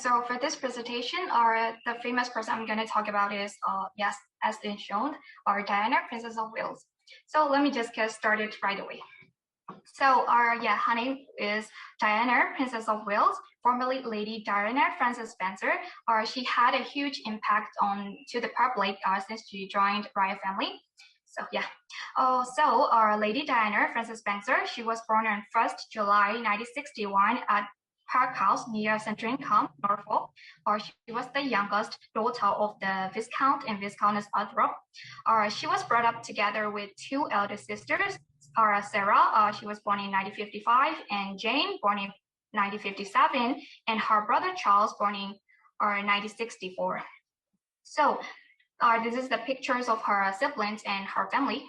So for this presentation, the famous person I'm going to talk about is, yes, as been shown, our Diana, Princess of Wales. So let me just get started right away. So her name is Diana, Princess of Wales, formerly Lady Diana Frances Spencer. She had a huge impact to the public since she joined royal family. So yeah. So our Lady Diana Frances Spencer, she was born on 1st July 1961 at Park House near Sandringham, Norfolk. She was the youngest daughter of the Viscount and Viscountess Althorp. She was brought up together with two elder sisters. Sarah, she was born in 1955, and Jane, born in 1957, and her brother Charles, born in 1964. So this is the pictures of her siblings and her family.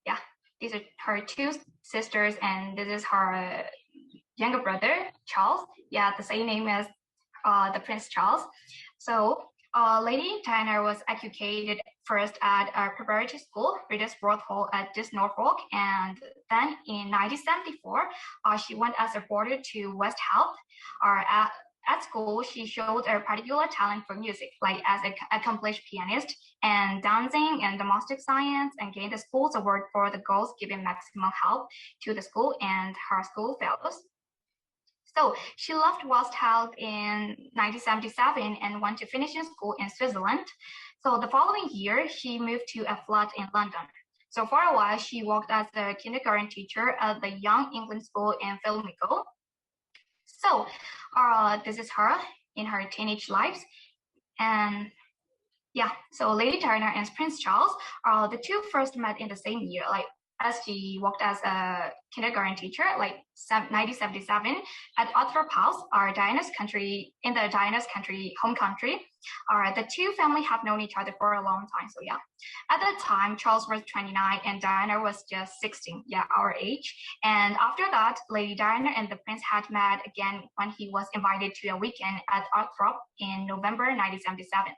Yeah, these are her two sisters, and this is her younger brother, Charles. Yeah, the same name as the Prince Charles. So Lady Diana was educated first at a preparatory school, British World Hall at Norfolk, and then in 1974, she went as a boarder to West Heath. At school, she showed a particular talent for music, like as an accomplished pianist, and dancing and domestic science, and gained the school's award for the girls giving maximum help to the school and her school fellows. So she left West Heath in 1977 and went to finishing school in Switzerland. So the following year, she moved to a flat in London. So for a while, she worked as a kindergarten teacher at the Young England School in Fillmore. So this is her in her teenage lives. And yeah, so Lady Diana and Prince Charles, the two first met in the same year, like as she worked as a kindergarten teacher, like 1977 at Althorp House, Diana's country, in the Diana's country, home country. The two families have known each other for a long time. So yeah, at that time, Charles was 29 and Diana was just 16, yeah, our age. And after that, Lady Diana and the prince had met again when he was invited to a weekend at Althorp in November 1977.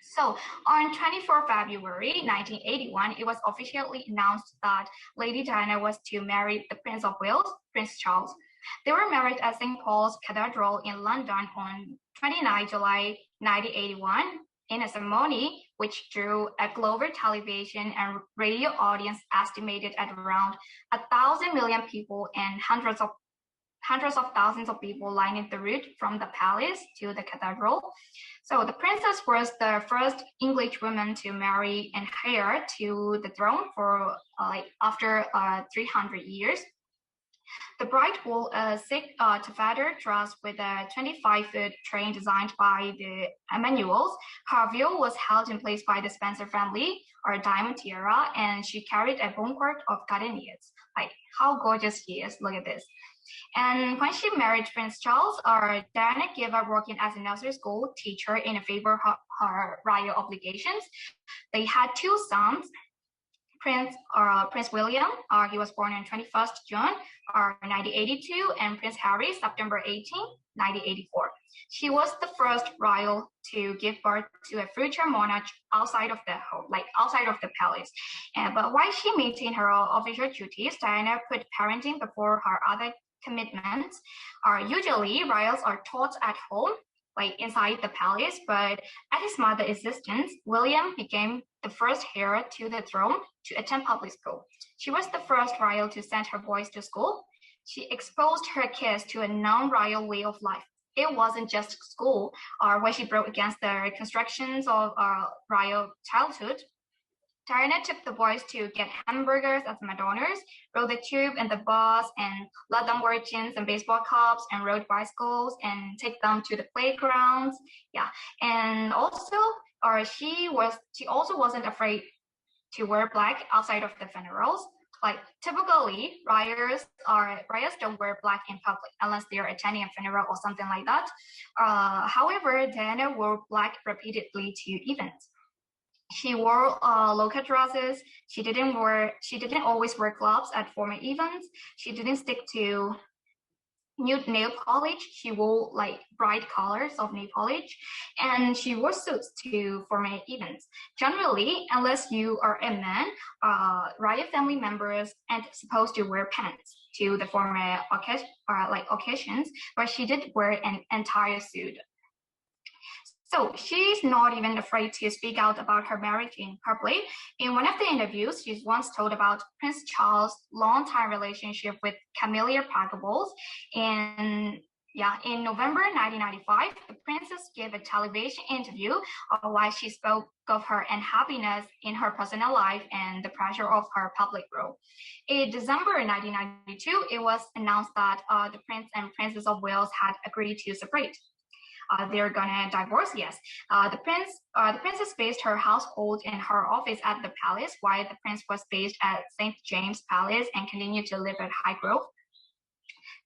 So on 24 February 1981, it was officially announced that Lady Diana was to marry the Prince of Wales, Prince Charles. They were married at St. Paul's Cathedral in London on 29 July 1981 in a ceremony which drew a global television and radio audience estimated at around 1,000 million people, and hundreds of thousands of people lining the route from the palace to the cathedral. So the princess was the first English woman to marry and heir to the throne for after 300 years. The bride wore a silk taffeta dress with a 25-foot train designed by the Emanuels. Her veil was held in place by the Spencer family, or diamond tiara, and she carried a boncord of gardenias. Like, how gorgeous she is, look at this. And when she married Prince Charles, Diana gave up working as a nursery school teacher in favor of her royal obligations. They had two sons, Prince William, he was born on 21st June 1982, and Prince Harry, September 18, 1984. She was the first royal to give birth to a future monarch outside of the home, outside of the palace. But while she maintained her official duties, Diana put parenting before her other commitments. Usually, royals are taught at home, like inside the palace, but at his mother's insistence, William became the first heir to the throne to attend public school. She was the first royal to send her boys to school. She exposed her kids to a non-royal way of life. It wasn't just school, where she broke against the constrictions of royal childhood. Diana took the boys to get hamburgers at McDonald's, rode the tube and the bus, and let them wear jeans and baseball caps, and rode bicycles, and take them to the playgrounds. Yeah, and also, she also wasn't afraid to wear black outside of the funerals. Like typically, royals don't wear black in public unless they are attending a funeral or something like that. However, Diana wore black repeatedly to events. She wore local dresses. She didn't always wear gloves at formal events. She didn't stick to nude nail polish. She wore like bright colors of nail polish, and she wore suits to formal events. Generally, unless you are a man, royal family members aren't supposed to wear pants to the formal occasions, but she did wear an entire suit. So she's not even afraid to speak out about her marriage in public. In one of the interviews, she's once told about Prince Charles' longtime relationship with Camilla Parker. In November 1995, the princess gave a television interview while she spoke of her unhappiness in her personal life and the pressure of her public role. In December 1992, it was announced that the Prince and Princess of Wales had agreed to separate. They're gonna divorce, yes. The princess based her household and her office at the palace, while the prince was based at St. James Palace and continued to live at Highgrove.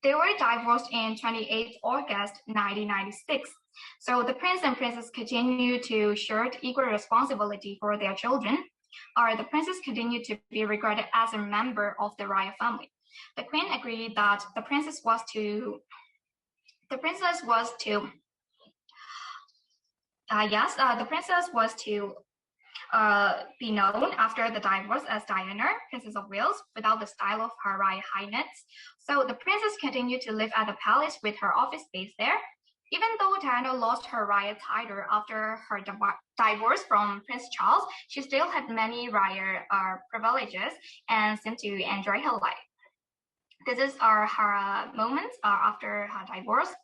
They were divorced in 28 August 1996. So the prince and princess continue to share equal responsibility for their children. The princess continued to be regarded as a member of the royal family. The queen agreed that the princess was to the princess was to be known after the divorce as Diana, Princess of Wales, without the style of her Royal Highness. So the princess continued to live at the palace with her office based there. Even though Diana lost her royal title after her divorce from Prince Charles, she still had many royal privileges and seemed to enjoy her life. This is her moments after her divorce.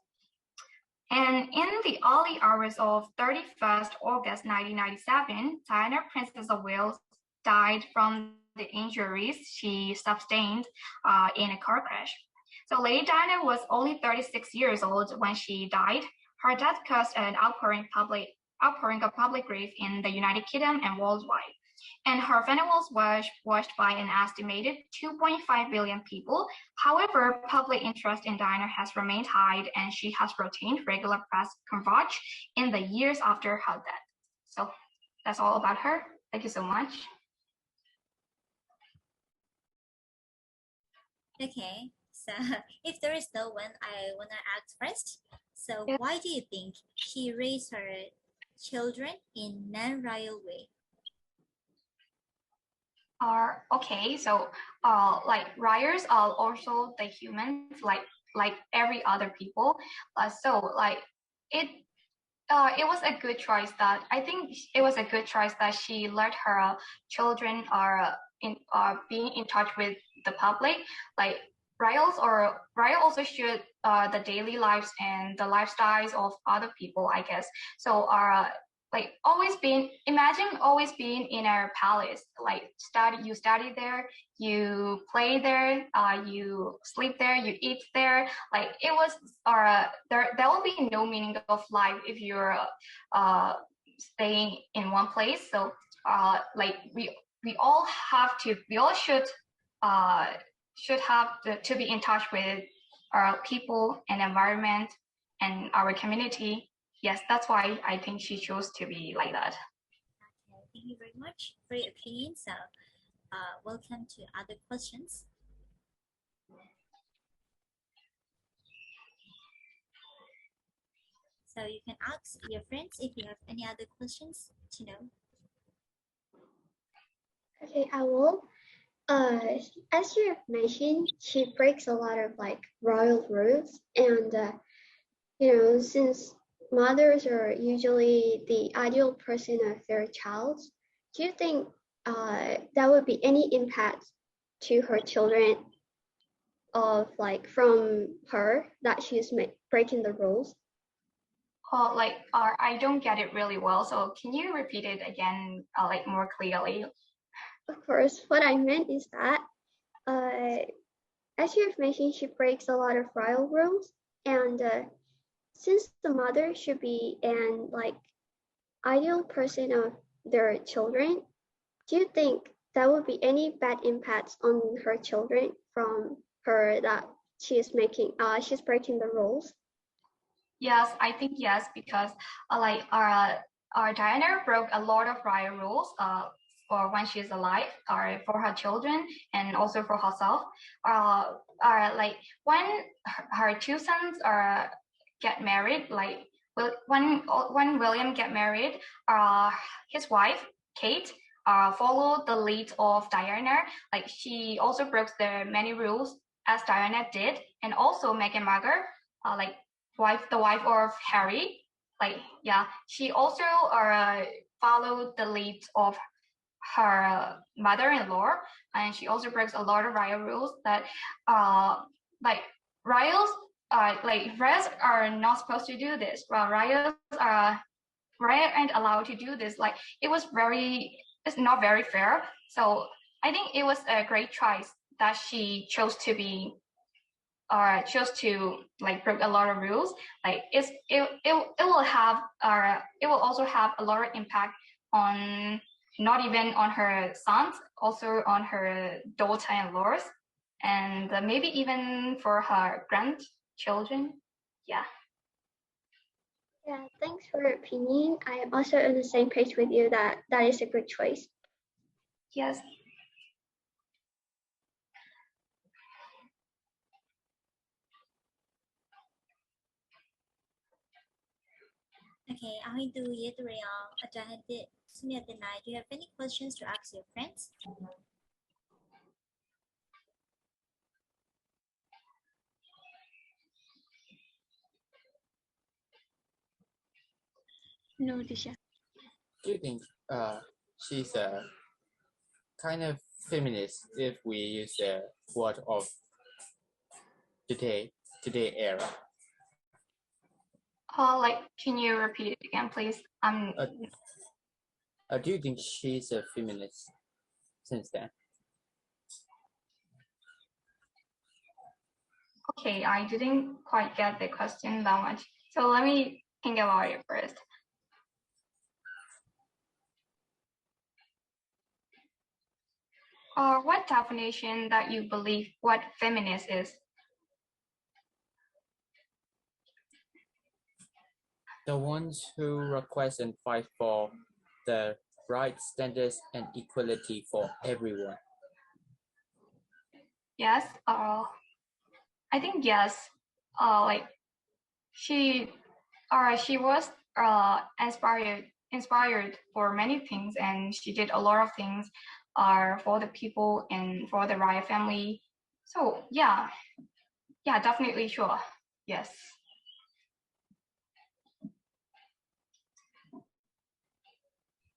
And in the early hours of 31st August 1997, Diana, Princess of Wales, died from the injuries she sustained in a car crash. So Lady Diana was only 36 years old when she died. Her death caused an outpouring of public grief in the United Kingdom and worldwide. And her funeral was watched by an estimated 2.5 billion people. However, public interest in Diana has remained high, and she has retained regular press coverage in the years after her death. So that's all about her. Thank you so much. Okay, so if there is no one, I want to ask first. So why do you think she raised her children in non-royal way? Okay, so like royals are also the humans, like every other people. So like it was a good choice that I think it was a good choice that she let her children being in touch with the public. Like royals also should the daily lives and the lifestyles of other people, I guess. So like imagine always being in a palace, like you study there, you play there, you sleep there, you eat there. Like it was there will be no meaning of life if you're staying in one place. So like we all should have to be in touch with our people and environment and our community. Yes, that's why I think she chose to be like that. Okay, thank you very much for your opinion. So, welcome to other questions. So you can ask your friends if you have any other questions to know. Okay, I will. As you have mentioned, she breaks a lot of like royal rules, and since mothers are usually the ideal person of their child, do you think that would be any impact to her children of like from her that she's breaking the rules? I don't get it really well. So can you repeat it again, like more clearly? Of course, what I meant is that, as you have mentioned, she breaks a lot of royal rules, and since the mother should be an like ideal person of their children, do you think that would be any bad impacts on her children from her that she's breaking the rules? Yes, I think yes, because like our Diana broke a lot of royal rules. for when she's alive, or for her children, and also for herself. Like when her two sons get married, like when William get married, his wife Kate followed the lead of Diana. Like she also broke the many rules as Diana did, and also Meghan Markle, like the wife of Harry. Like yeah, she also followed the lead of her mother-in-law, and she also breaks a lot of royal rules that like royals royals are not supposed to do this. Well, royals aren't allowed to do this. Like it's not very fair. So I think it was a great choice that she chose to be chose to like break a lot of rules. Like it will also have a lot of impact on not even on her sons, also on her daughter-in-laws, and maybe even for her grandchildren. Yeah. Yeah, thanks for your opinion. I am also on the same page with you that that is a good choice. Yes. Okay, I'm going to reiterate on do you have any questions to ask your friends? No, teacher. Do you think she's a kind of feminist if we use the word of today era? Like, can you repeat it again, please? Do you think she's a feminist since then? Okay, I didn't quite get the question that much. So let me think about it first. What definition that you believe what feminist is? The ones who request and fight for the right standards and equality for everyone. Yes. I think yes. Like she was inspired for many things, and she did a lot of things for the people and for the royal family. So yeah, definitely sure. Yes.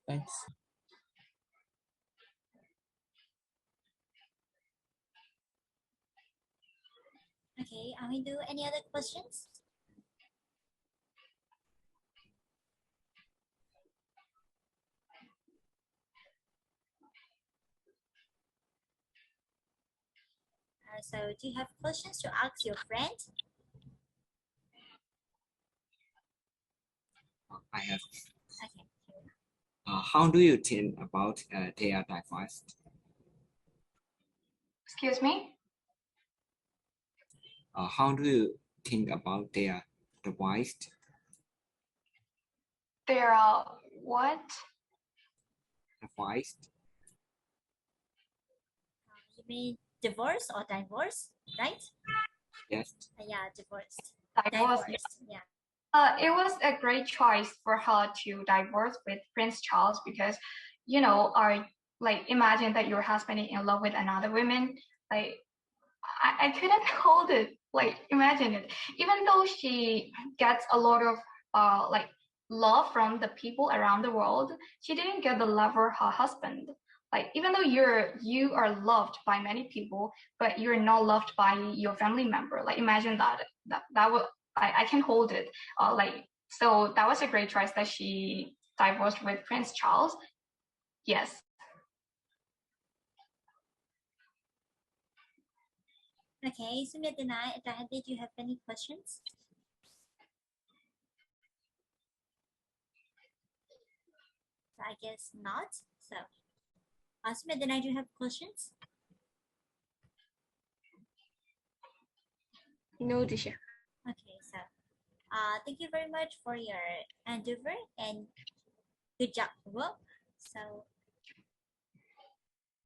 Thanks. Okay, are we do any other questions? So do you have questions to ask your friend? I have. Okay. How do you think about their divorce? Excuse me? How do you think about their divorce? There what? Divorce? You mean divorce or divorce, right? Yes. Yeah, divorced. Divorce. Yeah. It was a great choice for her to divorce with Prince Charles because, you know, like imagine that your husband is in love with another woman. Like I couldn't hold it. Like imagine it. Even though she gets a lot of like love from the people around the world, she didn't get the love for her husband. Like even though you are loved by many people, but you're not loved by your family member. Like imagine that would I can hold it. Like so that was a great choice that she divorced with Prince Charles. Yes. Okay, so did you have any questions? So I guess not. So, Sumedina, do you have questions? No, teacher. Okay, so thank you very much for your endeavor and good job work. So